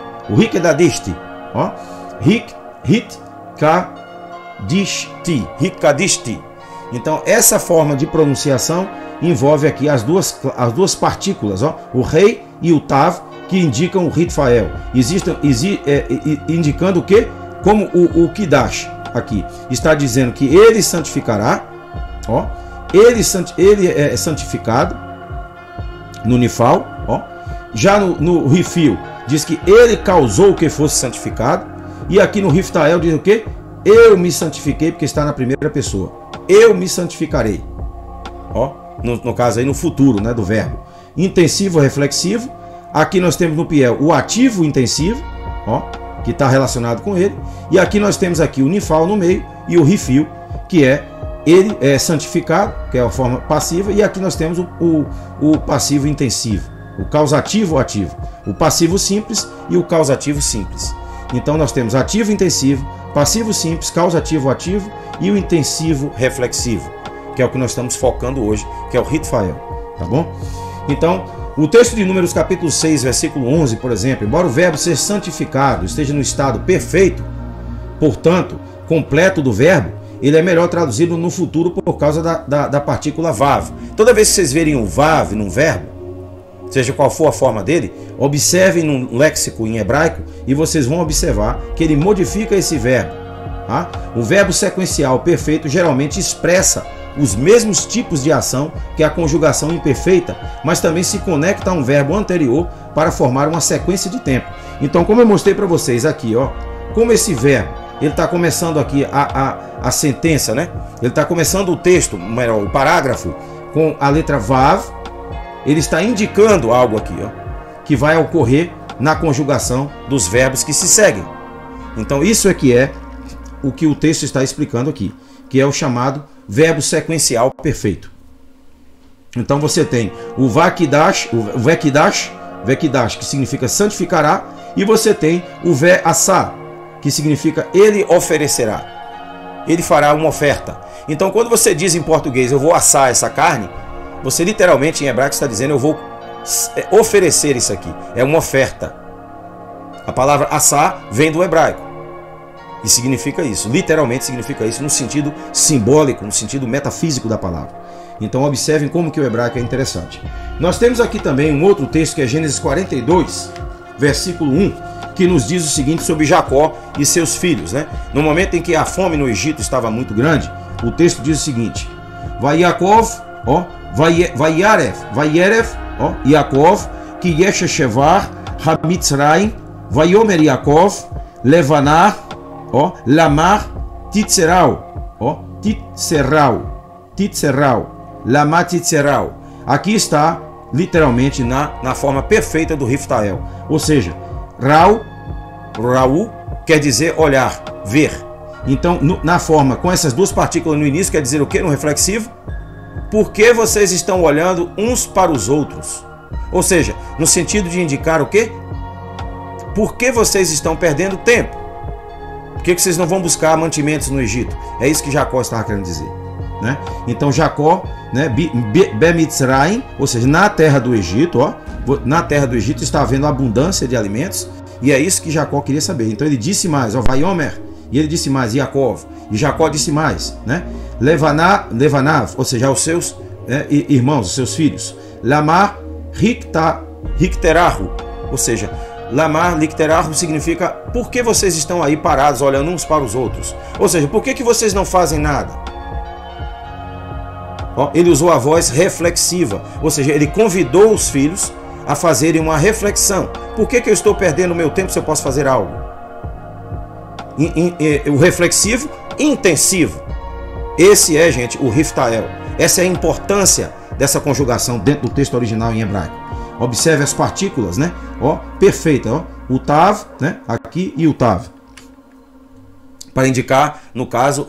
ó, Ritkadishti. Então essa forma de pronunciação envolve aqui as duas partículas, ó, o rei e o tav, que indicam o Ritfael, indicando o que? Como o Kidash aqui está dizendo que ele santificará, ó, ele é santificado no Nifal, ó. Já no Rifil diz que ele causou que fosse santificado, e aqui no Riftael diz o que? Eu me santifiquei, porque está na primeira pessoa. Eu me santificarei, ó, no caso aí no futuro, né, do verbo intensivo reflexivo. Aqui nós temos no Piel o ativo intensivo, ó, que está relacionado com ele. E aqui nós temos aqui o Nifal no meio e o Rifil, que ele é santificado, que é a forma passiva. E aqui nós temos o passivo intensivo, o causativo ativo, o passivo simples e o causativo simples. Então nós temos ativo intensivo, passivo simples, causativo ativo e o intensivo reflexivo, que é o que nós estamos focando hoje, que é o Ritfael, tá bom? Então, o texto de Números capítulo 6, versículo 11, por exemplo, embora o verbo ser santificado esteja no estado perfeito, portanto, completo do verbo, ele é melhor traduzido no futuro por causa da partícula vav. Toda vez que vocês verem o vav num verbo, seja qual for a forma dele, observem no léxico em hebraico e vocês vão observar que ele modifica esse verbo. Tá? O verbo sequencial perfeito geralmente expressa os mesmos tipos de ação que a conjugação imperfeita, mas também se conecta a um verbo anterior para formar uma sequência de tempo. Então, como eu mostrei para vocês aqui, ó, como esse verbo, ele está começando aqui a sentença, né? Ele está começando o texto, melhor, o parágrafo, com a letra Vav, ele está indicando algo aqui, ó, que vai ocorrer na conjugação dos verbos que se seguem. Então, isso é o que o texto está explicando aqui, que é o chamado verbo sequencial perfeito. Então você tem o Vakidash, o Vekidash, que significa santificará, e você tem o Ve-Assá, que significa ele oferecerá. Ele fará uma oferta. Então quando você diz em português, eu vou assar essa carne, você literalmente em hebraico está dizendo, eu vou oferecer isso aqui. É uma oferta. A palavra assar vem do hebraico. E significa isso, literalmente significa isso no sentido simbólico, no sentido metafísico da palavra. Então observem como que o hebraico é interessante. Nós temos aqui também um outro texto que é Gênesis 42, versículo 1, que nos diz o seguinte sobre Jacó e seus filhos, né? No momento em que a fome no Egito estava muito grande, o texto diz o seguinte: Vaiakov, ó, Vaieref, ó, Yaakov, que Yesheshevar, Hamitzraim, Vaiomer Yaakov, Levanar, ó, Lamar Titzeral, ó, Titzeral, Lamar Titzeral. Aqui está literalmente na forma perfeita do Riftael, ou seja, Raú quer dizer olhar, ver. Então, na forma com essas duas partículas no início, quer dizer o que no reflexivo? Por que vocês estão olhando uns para os outros? Ou seja, no sentido de indicar o quê? Por que vocês estão perdendo tempo? Por que vocês não vão buscar mantimentos no Egito? É isso que Jacó estava querendo dizer, né? Então Jacó, né, Bemitzraim, ou seja, na terra do Egito, ó, na terra do Egito está havendo abundância de alimentos, e é isso que Jacó queria saber. Então ele disse mais, ó, Vaiomer, e ele disse mais, Yaakov, e Jacó disse mais, né? Levanav, ou seja, aos seus irmãos, os seus filhos. Lamar Rikterahu, ou seja, Lamar Rikterahu significa por que vocês estão aí parados olhando uns para os outros? Ou seja, por que vocês não fazem nada? Ó, ele usou a voz reflexiva, ou seja, ele convidou os filhos a fazerem uma reflexão. Por que eu estou perdendo meu tempo se eu posso fazer algo? O reflexivo intensivo. Esse é, gente, o Riftael. Essa é a importância dessa conjugação dentro do texto original em hebraico. Observe as partículas, né? Ó, perfeita, ó. O Tav, né? Aqui e o Tav. Para indicar, no caso,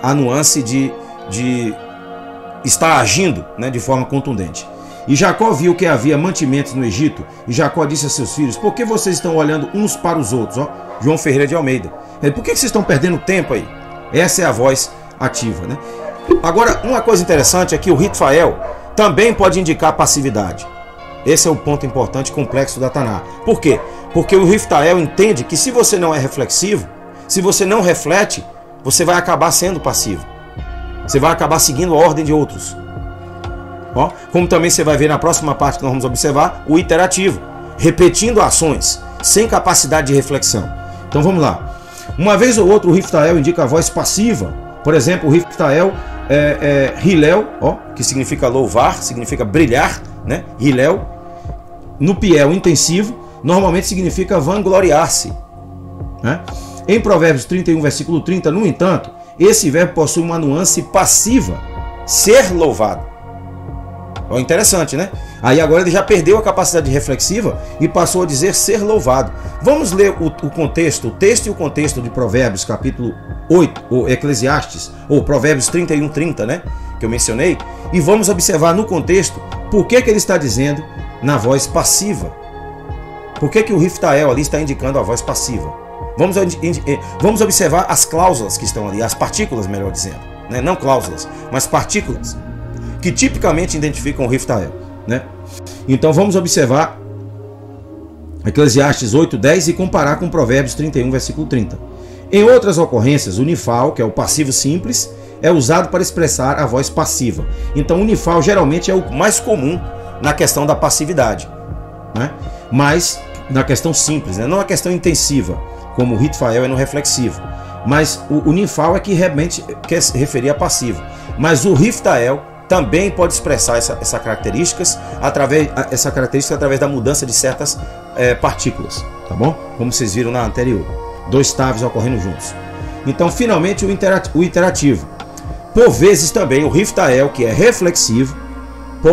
a nuance de estar agindo, né, de forma contundente. E Jacó viu que havia mantimentos no Egito, e Jacó disse a seus filhos: por que vocês estão olhando uns para os outros? Ó, João Ferreira de Almeida. Por que vocês estão perdendo tempo aí? Essa é a voz ativa, né? Agora, uma coisa interessante é que o Riftael também pode indicar passividade. Esse é o ponto importante, complexo da Taná. Por quê? Porque o Riftael entende que se você não é reflexivo, se você não reflete, você vai acabar sendo passivo. Você vai acabar seguindo a ordem de outros. Ó, como também você vai ver na próxima parte que nós vamos observar, o iterativo, repetindo ações, sem capacidade de reflexão. Então vamos lá. Uma vez ou outra o Riftael indica a voz passiva. Por exemplo, o Riftael Hillel, ó, que significa louvar, significa brilhar, né? Hillel. No Piel intensivo, normalmente significa vangloriar-se, né? Em Provérbios 31, versículo 30, no entanto, esse verbo possui uma nuance passiva, ser louvado. Ó, interessante, né? Aí agora ele já perdeu a capacidade reflexiva e passou a dizer ser louvado. Vamos ler o contexto, o texto e o contexto de Provérbios, capítulo 8, ou Eclesiastes, ou Provérbios 31, 30, né? Que eu mencionei. E vamos observar no contexto por que ele está dizendo na voz passiva. Por que o Riftael ali está indicando a voz passiva? Vamos observar as cláusulas que estão ali, as partículas, melhor dizendo, né? Não cláusulas, mas partículas que tipicamente identificam o Riftael, né? Então vamos observar Eclesiastes 8:10 e comparar com Provérbios 31, versículo 30. Em outras ocorrências, o nifal, que é o passivo simples, é usado para expressar a voz passiva. Então o nifal geralmente é o mais comum na questão da passividade, né? Mas na questão simples, né? Não na questão intensiva, como o Ritfael é no reflexivo. Mas o Ninfal é que realmente quer se referir a passivo. Mas o Riftael também pode expressar essa característica através da mudança de certas partículas, tá bom? Como vocês viram na anterior. 2 taves ocorrendo juntos. Então, finalmente, o iterativo. Por vezes também o Riftael, que é reflexivo,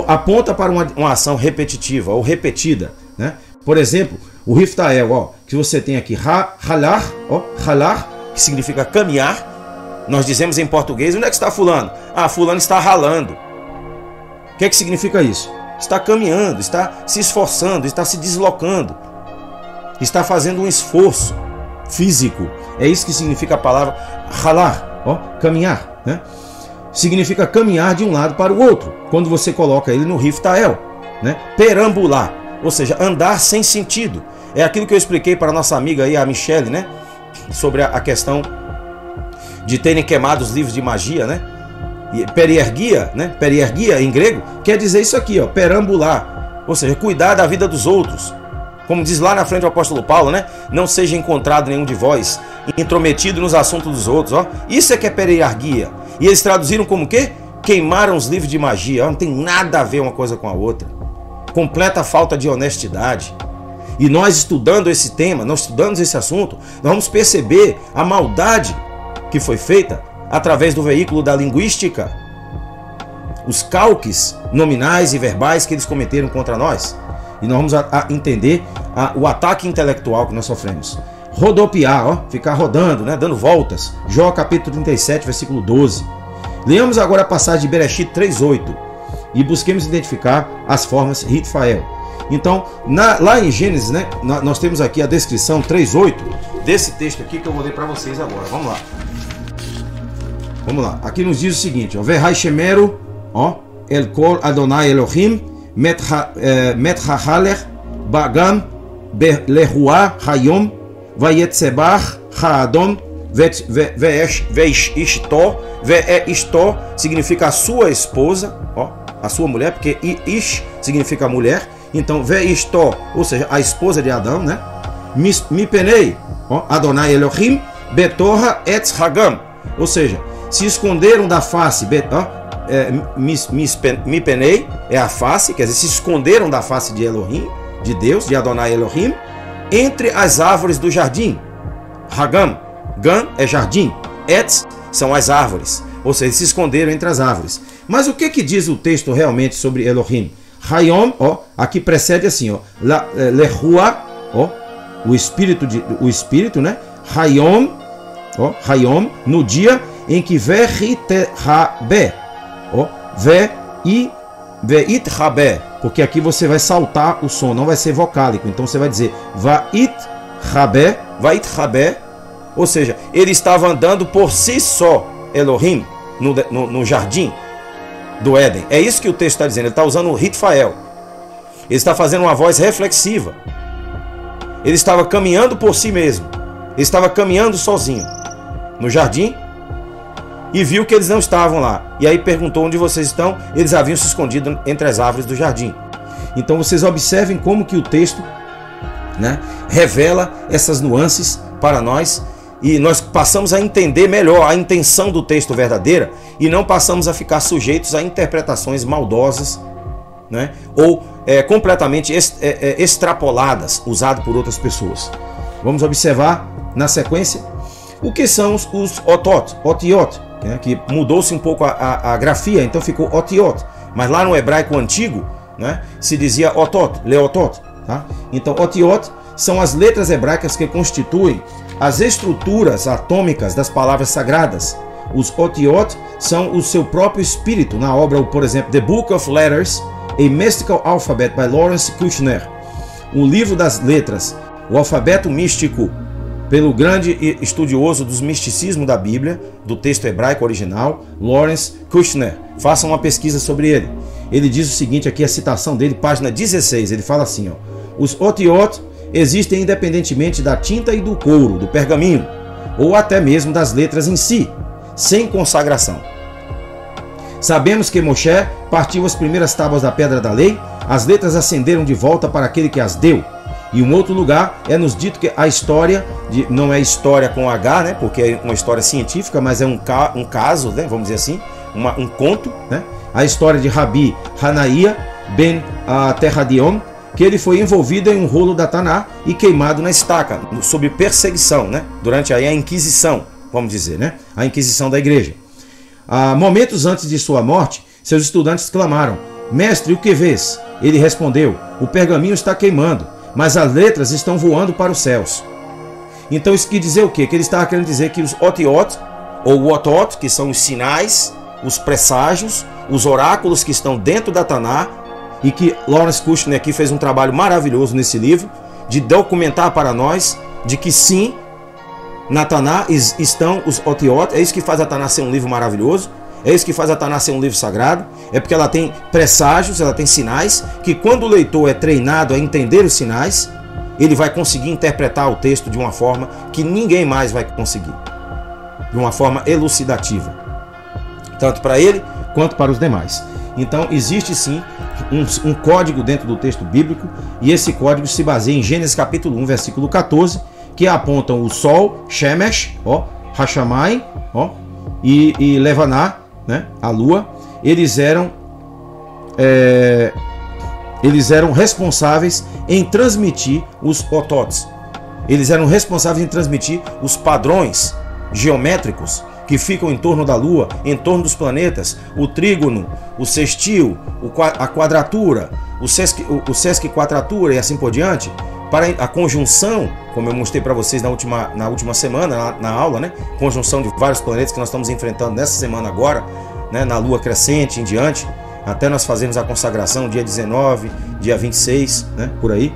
aponta para uma ação repetitiva ou repetida, né? Por exemplo, o Riftael, ó, que você tem aqui, halar, ó, halar, que significa caminhar. Nós dizemos em português, onde é que está fulano? Ah, fulano está ralando. O que é que significa isso? Está caminhando, está se esforçando, está se deslocando, está fazendo um esforço físico. É isso que significa a palavra halar, ó, caminhar, né? Significa caminhar de um lado para o outro, quando você coloca ele no Riftael, né? Perambular, ou seja, andar sem sentido. É aquilo que eu expliquei para a nossa amiga aí, a Michele, né? Sobre a questão de terem queimado os livros de magia, né? E periergia, né? Periergia em grego quer dizer isso aqui, ó, perambular, ou seja, cuidar da vida dos outros. Como diz lá na frente o apóstolo Paulo, né? Não seja encontrado nenhum de vós intrometido nos assuntos dos outros, ó. Isso é que é periergia. E eles traduziram como o quê? Queimaram os livros de magia. Ó, não tem nada a ver uma coisa com a outra. Completa falta de honestidade. E nós estudando esse tema, nós estudamos esse assunto, nós vamos perceber a maldade que foi feita através do veículo da linguística, os calques nominais e verbais que eles cometeram contra nós. E nós vamos entender o ataque intelectual que nós sofremos. Rodopiar, ó, ficar rodando, né, dando voltas. Jó capítulo 37, versículo 12. Leamos agora a passagem de Bereshit 3:8 e busquemos identificar as formas Ritfael. Então, lá em Gênesis, né, nós temos aqui a descrição 3:8 desse texto aqui que eu vou ler para vocês agora. Vamos lá. Vamos lá. Aqui nos diz o seguinte, ó, Verhai Shemeru, ó, El Kol Adonai Elohim, Met Hahaler, Bagam, Lehuah, Hayom, Vayetzebach, Haadon, Veishto, Veishto significa a sua esposa, ó, a sua mulher, porque Ish significa mulher. Então, Veishto, ou seja, a esposa de Adão, né? Mipenei, ó, Adonai Elohim, Betorra Etz Hagam, ou seja, se esconderam da face, Mipenei é a face, quer dizer, se esconderam da face de Elohim, de Deus, de Adonai Elohim, entre as árvores do jardim. Hagam, Gam é jardim, Etz são as árvores, ou seja, se esconderam entre as árvores. Mas o que diz o texto realmente sobre Elohim? Hayom, ó, aqui precede assim, ó, Lehuah, ó, o espírito, né? Hayom, ó, Hayom, no dia em que Ve'ithabé, ó, Ve'ithabé, porque aqui você vai saltar o som, não vai ser vocálico, então você vai dizer Ve'ithabé, ou seja, ele estava andando por si só, Elohim, no jardim do Éden. É isso que o texto está dizendo. Ele está usando o Ritfael. Ele está fazendo uma voz reflexiva. Ele estava caminhando por si mesmo. Ele estava caminhando sozinho no jardim e viu que eles não estavam lá. E aí perguntou onde vocês estão. Eles haviam se escondido entre as árvores do jardim. Então vocês observem como que o texto, né, revela essas nuances para nós. E nós passamos a entender melhor a intenção do texto verdadeira e não passamos a ficar sujeitos a interpretações maldosas, né? Ou completamente extrapoladas, usadas por outras pessoas. Vamos observar na sequência o que são os otiot, né? Que mudou-se um pouco a grafia, então ficou otiot. Mas lá no hebraico antigo, né, se dizia otot, leotot. Tá? Então otiot são as letras hebraicas que constituem as estruturas atômicas das palavras sagradas. Os otiot são o seu próprio espírito. Na obra, por exemplo, The Book of Letters, A Mystical Alphabet by Lawrence Kushner, o livro das letras, o alfabeto místico, pelo grande estudioso dos misticismo da Bíblia, do texto hebraico original, Lawrence Kushner. Façam uma pesquisa sobre ele. Ele diz o seguinte, aqui a citação dele, página 16, ele fala assim, ó, os otiot existem independentemente da tinta e do couro, do pergaminho, ou até mesmo das letras em si, sem consagração. Sabemos que Moshe partiu as primeiras tábuas da pedra da lei as letras ascenderam de volta para aquele que as deu. E um outro lugar é nos dito que a história, não é história com H, né? Porque é uma história científica, mas é um caso, né? Vamos dizer assim, um conto, né? A história de Rabi Hanania ben Terradion, que ele foi envolvido em um rolo da Taná e queimado na estaca, sob perseguição, né? Durante aí a Inquisição, vamos dizer, né? A Inquisição da igreja. Momentos antes de sua morte, seus estudantes clamaram: mestre, o que vês? Ele respondeu: o pergaminho está queimando, mas as letras estão voando para os céus. Então isso quer dizer o quê? Que ele estava querendo dizer que os otiot, ou wotot, que são os sinais, os presságios, os oráculos que estão dentro da Taná, e que Lawrence Kushner aqui fez um trabalho maravilhoso nesse livro, de documentar para nós, de que sim, na Taná estão os otiot. É isso que faz a Taná ser um livro maravilhoso, é isso que faz a Taná ser um livro sagrado, é porque ela tem presságios, ela tem sinais, que quando o leitor é treinado a entender os sinais, ele vai conseguir interpretar o texto de uma forma que ninguém mais vai conseguir, de uma forma elucidativa, tanto para ele quanto para os demais. Então existe sim um código dentro do texto bíblico, e esse código se baseia em Gênesis capítulo 1, versículo 14, que apontam o Sol, Shemesh, Hashamai, e Levaná, né, a lua. Eles eram responsáveis em transmitir os otots. Eles eram responsáveis em transmitir os padrões geométricos que ficam em torno da Lua, em torno dos planetas, o trígono, o sextil, a quadratura, o sesquiquadratura e assim por diante, para a conjunção, como eu mostrei para vocês na última semana, na aula, né? Conjunção de vários planetas que nós estamos enfrentando nessa semana agora, né? Na Lua crescente em diante, até nós fazermos a consagração, dia 19, dia 26, né? Por aí.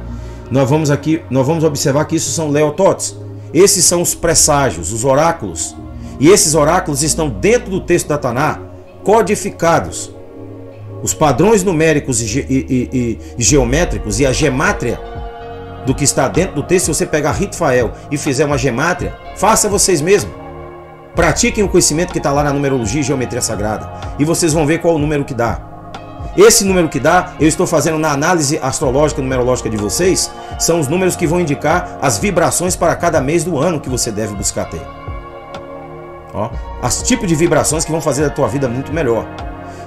Nós vamos observar que isso são leototes. Esses são os presságios, os oráculos. E esses oráculos estão dentro do texto da Taná, codificados. Os padrões numéricos e geométricos e a gemátria do que está dentro do texto. Se você pegar Ritfael e fizer uma gemátria, faça vocês mesmos. Pratiquem o conhecimento que está lá na numerologia e geometria sagrada, e vocês vão ver qual o número que dá. Esse número que dá, eu estou fazendo na análise astrológica, numerológica de vocês, são os números que vão indicar as vibrações para cada mês do ano que você deve buscar ter. Os tipos de vibrações que vão fazer a tua vida muito melhor.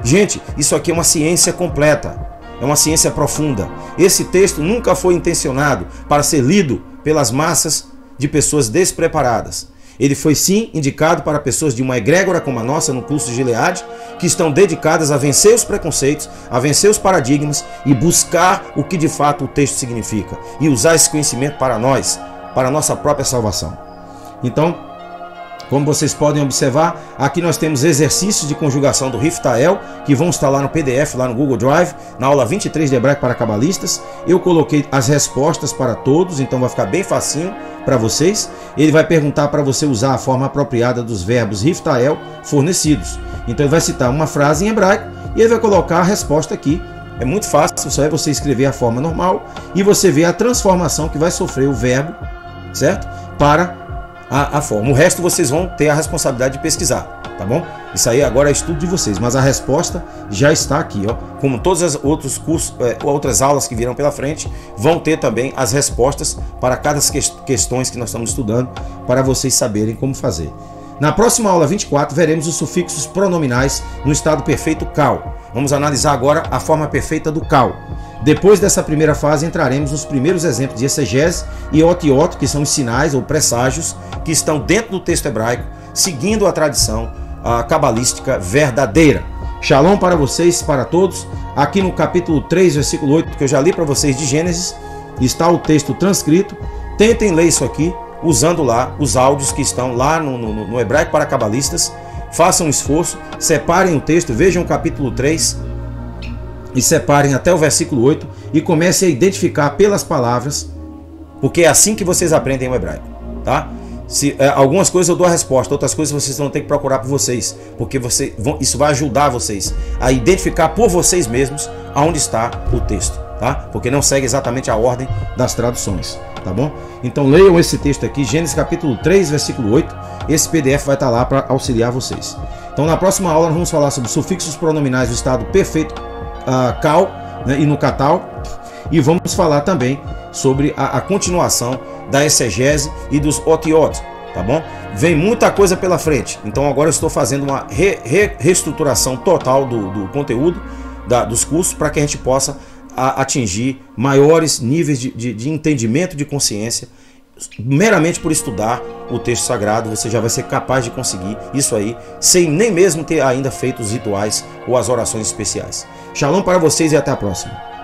Gente, isso aqui é uma ciência completa, é uma ciência profunda. Esse texto nunca foi intencionado para ser lido pelas massas de pessoas despreparadas. Ele foi sim indicado para pessoas de uma egrégora como a nossa, no curso de Gilead, que estão dedicadas a vencer os preconceitos, a vencer os paradigmas e buscar o que de fato o texto significa, e usar esse conhecimento para nós, para a nossa própria salvação. Então, como vocês podem observar, aqui nós temos exercícios de conjugação do Riftael, que vão estar lá no PDF, lá no Google Drive, na aula 23 de Hebraico para Cabalistas. Eu coloquei as respostas para todos, então vai ficar bem facinho para vocês. Ele vai perguntar para você usar a forma apropriada dos verbos Riftael fornecidos. Então ele vai citar uma frase em hebraico e ele vai colocar a resposta aqui. É muito fácil, só é você escrever a forma normal e você vê a transformação que vai sofrer o verbo, certo? Para a forma. O resto vocês vão ter a responsabilidade de pesquisar, tá bom? Isso aí agora é estudo de vocês, mas a resposta já está aqui, Como todos os outros cursos, outras aulas que virão pela frente, vão ter também as respostas para cada questões que nós estamos estudando, para vocês saberem como fazer. Na próxima aula 24, veremos os sufixos pronominais no estado perfeito cal. Vamos analisar agora a forma perfeita do cal. Depois dessa primeira fase, entraremos nos primeiros exemplos de exegese e otiot, que são os sinais ou presságios que estão dentro do texto hebraico, seguindo a tradição cabalística verdadeira. Shalom para vocês, para todos. Aqui no capítulo 3, versículo 8, que eu já li para vocês de Gênesis, está o texto transcrito. Tentem ler isso aqui, usando lá os áudios que estão lá no Hebraico para Cabalistas. Façam um esforço, separem o texto, vejam o capítulo 3 e separem até o versículo 8 e comecem a identificar pelas palavras, porque é assim que vocês aprendem o hebraico, tá? Algumas coisas eu dou a resposta, outras coisas vocês vão ter que procurar por vocês, porque isso vai ajudar vocês a identificar por vocês mesmos aonde está o texto, tá? Porque não segue exatamente a ordem das traduções, tá bom? Então leiam esse texto aqui, Gênesis capítulo 3, versículo 8. Esse PDF vai estar lá para auxiliar vocês. Então na próxima aula nós vamos falar sobre sufixos pronominais do estado perfeito cal, né, e no Catal. E vamos falar também sobre a continuação da exegese e dos otiot, tá bom? Vem muita coisa pela frente, então agora eu estou fazendo uma reestruturação total do conteúdo dos cursos para que a gente possa atingir maiores níveis de entendimento de consciência. Meramente por estudar o texto sagrado, você já vai ser capaz de conseguir isso aí, sem nem mesmo ter ainda feito os rituais ou as orações especiais. Shalom para vocês e até a próxima.